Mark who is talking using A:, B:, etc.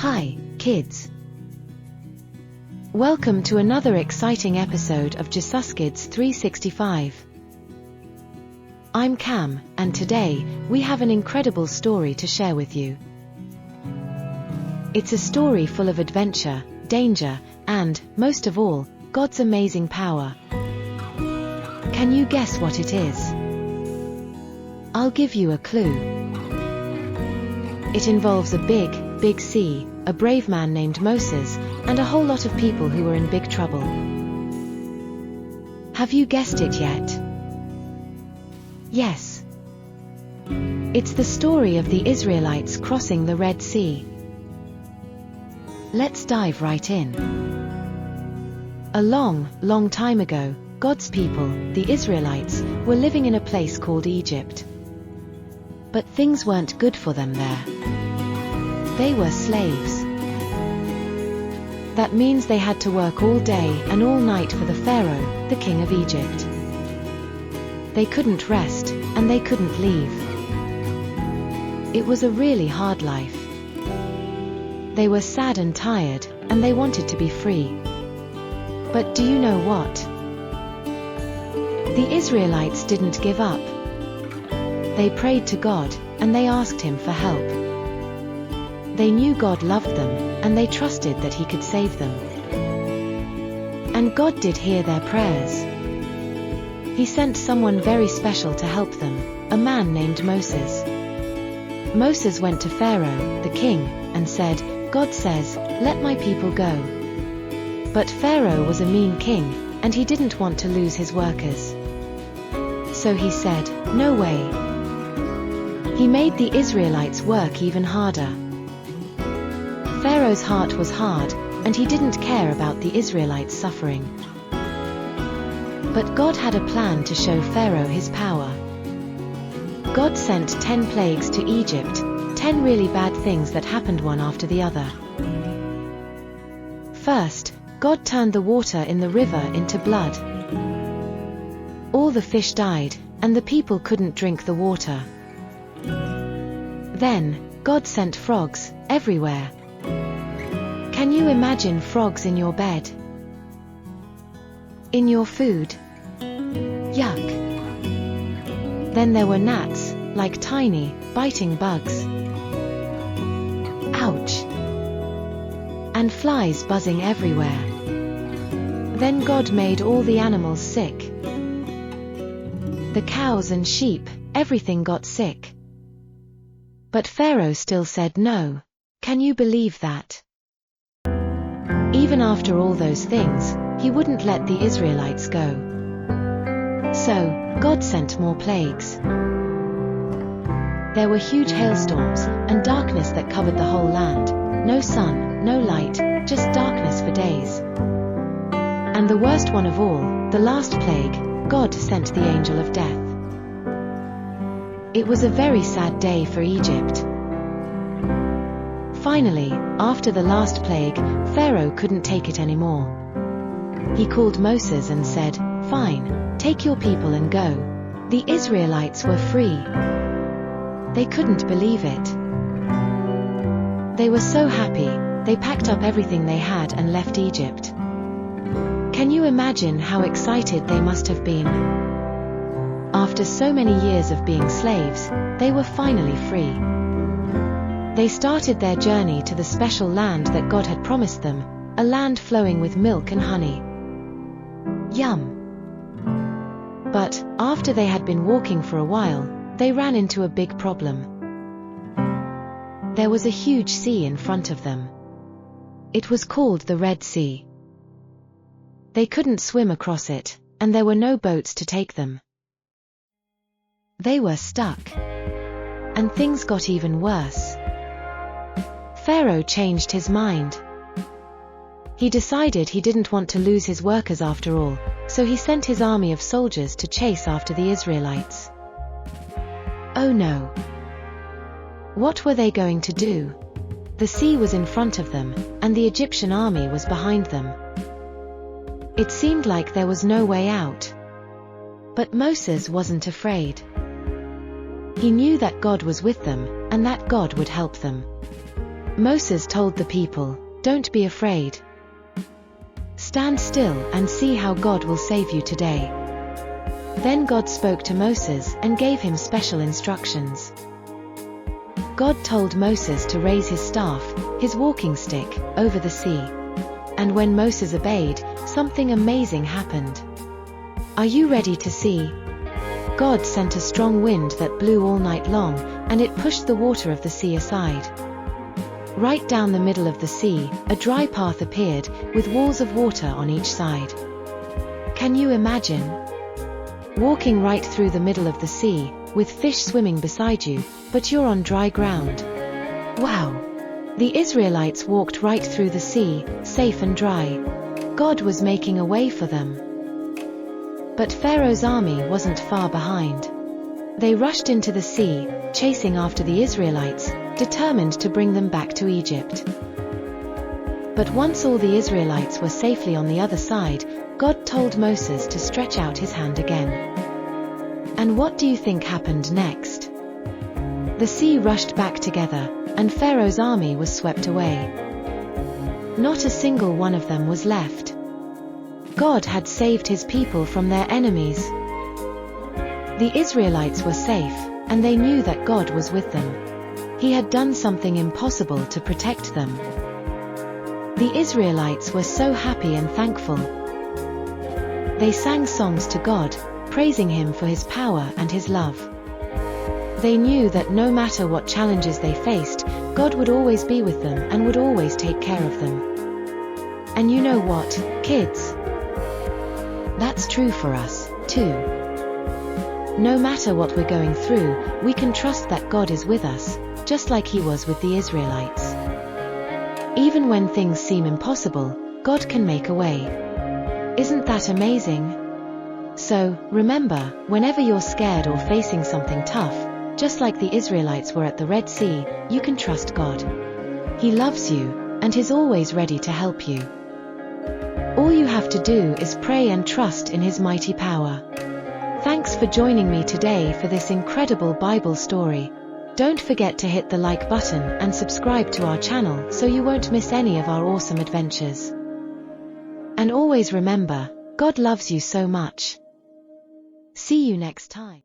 A: Hi, kids. Welcome to another exciting episode of Jesuskids 365. I'm Cam, and today, we have an incredible story to share with you. It's a story full of adventure, danger, and, most of all, God's amazing power. Can you guess what it is? I'll give you a clue. It involves a big sea, a brave man named Moses, and a whole lot of people who were in big trouble. Have you guessed it yet? Yes. It's the story of the Israelites crossing the Red Sea. Let's dive right in. A long time ago, God's people, the Israelites, were living in a place called Egypt. But things weren't good for them there. They were slaves. That means they had to work all day and all night for the Pharaoh, the king of Egypt. They couldn't rest, and they couldn't leave. It was a really hard life. They were sad and tired, and they wanted to be free. But do you know what? The Israelites didn't give up. They prayed to God, and they asked Him for help. They knew God loved them, and they trusted that He could save them. And God did hear their prayers. He sent someone very special to help them, a man named Moses. Moses went to Pharaoh, the king, and said, "God says, let my people go." But Pharaoh was a mean king, and he didn't want to lose his workers. So he said, "No way." He made the Israelites work even harder. Pharaoh's heart was hard, and he didn't care about the Israelites suffering. But God had a plan to show Pharaoh his power. God sent 10 plagues to Egypt, 10 really bad things that happened one after the other. First, God turned the water in the river into blood. All the fish died, and the people couldn't drink the water. Then, God sent frogs everywhere. Can you imagine frogs in your bed? In your food? Yuck. Then there were gnats, like tiny, biting bugs. Ouch. And flies buzzing everywhere. Then God made all the animals sick. The cows and sheep, everything got sick. But Pharaoh still said no. Can you believe that? Even after all those things, he wouldn't let the Israelites go. So, God sent more plagues. There were huge hailstorms, and darkness that covered the whole land. No sun, no light, just darkness for days. And the worst one of all, the last plague, God sent the angel of death. It was a very sad day for Egypt. Finally, after the last plague, Pharaoh couldn't take it anymore. He called Moses and said, "Fine, take your people and go." The Israelites were free. They couldn't believe it. They were so happy, they packed up everything they had and left Egypt. Can you imagine how excited they must have been? After so many years of being slaves, they were finally free. They started their journey to the special land that God had promised them, a land flowing with milk and honey. Yum! But, after they had been walking for a while, they ran into a big problem. There was a huge sea in front of them. It was called the Red Sea. They couldn't swim across it, and there were no boats to take them. They were stuck. And things got even worse. Pharaoh changed his mind. He decided he didn't want to lose his workers after all, so he sent his army of soldiers to chase after the Israelites. Oh no! What were they going to do? The sea was in front of them, and the Egyptian army was behind them. It seemed like there was no way out. But Moses wasn't afraid. He knew that God was with them, and that God would help them. Moses told the people, "Don't be afraid. Stand still and see how God will save you today." Then God spoke to Moses and gave him special instructions. God told Moses to raise his staff, his walking stick, over the sea. And when Moses obeyed, something amazing happened. Are you ready to see? God sent a strong wind that blew all night long, and it pushed the water of the sea aside. Right down the middle of the sea, a dry path appeared, with walls of water on each side. Can you imagine? Walking right through the middle of the sea, with fish swimming beside you, but you're on dry ground. Wow! The Israelites walked right through the sea, safe and dry. God was making a way for them. But Pharaoh's army wasn't far behind. They rushed into the sea, chasing after the Israelites, determined to bring them back to Egypt. But once all the Israelites were safely on the other side, God told Moses to stretch out his hand again. And what do you think happened next? The sea rushed back together, and Pharaoh's army was swept away. Not a single one of them was left. God had saved his people from their enemies. The Israelites were safe, and they knew that God was with them. He had done something impossible to protect them. The Israelites were so happy and thankful. They sang songs to God, praising him for his power and his love. They knew that no matter what challenges they faced, God would always be with them and would always take care of them. And you know what, kids? That's true for us, too. No matter what we're going through, we can trust that God is with us, just like he was with the Israelites. Even when things seem impossible, God can make a way. Isn't that amazing? So, remember, whenever you're scared or facing something tough, just like the Israelites were at the Red Sea, you can trust God. He loves you, and is always ready to help you. All you have to do is pray and trust in his mighty power. Thanks for joining me today for this incredible Bible story. Don't forget to hit the like button and subscribe to our channel so you won't miss any of our awesome adventures. And always remember, God loves you so much. See you next time.